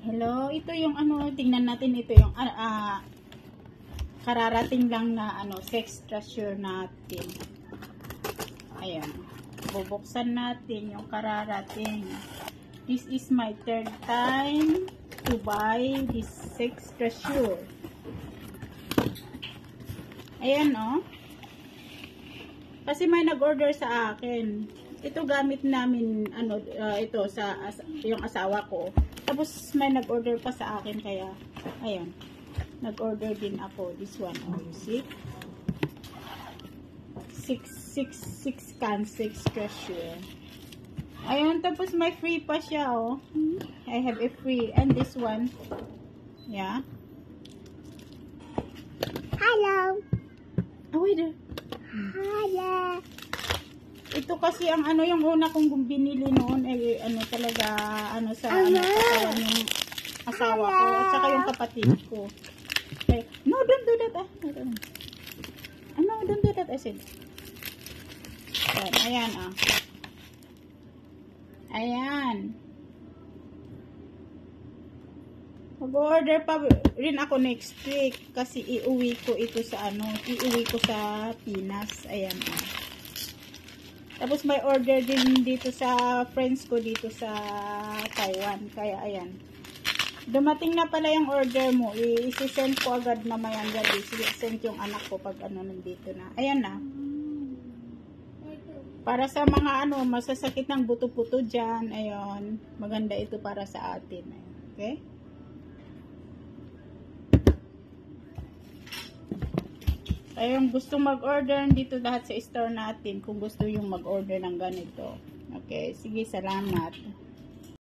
Hello, ito yung ano, tingnan natin ito yung kararating lang na ano, sex treasure natin. Ayan. Bubuksan natin yung kararating. This is my third time to buy this sex treasure. Ayan, oh. Kasi may nag-order sa akin. Ito gamit namin ano ito sa yung asawa ko. Tapos may nag-order pa sa akin kaya ayan. Nag-order din ako this one. Oh, you see? 6 cans, 6 treasure. Ayun, tapos may free pa siya, oh. I have a free and this one. Yeah. Hello. Oh, wait there. Hello. Ito kasi ang ano yung una kong binili noon ay ano talaga ano sa ano katawan yung asawa ko at saka yung kapatid ko. Okay. No, don't do that. No, don't do that. I said. Ayan, ah. Ayan. Mag-order pa rin ako next week kasi iuwi ko ito sa ano, iuwi ko sa Pinas. Ayan, ah. Tapos may order din dito sa friends ko dito sa Taiwan. Kaya ayan. Dumating na pala yung order mo. I-send ko agad mamayang gabi. I-send yung anak ko pag ano nandito na. Ayan na. Para sa mga ano, masasakit ng buto-puto dyan. Ayan. Maganda ito para sa atin. Okay? Ayun, gusto mag-order dito lahat sa store natin kung gusto yung mag-order ng ganito. Okay, sige, salamat.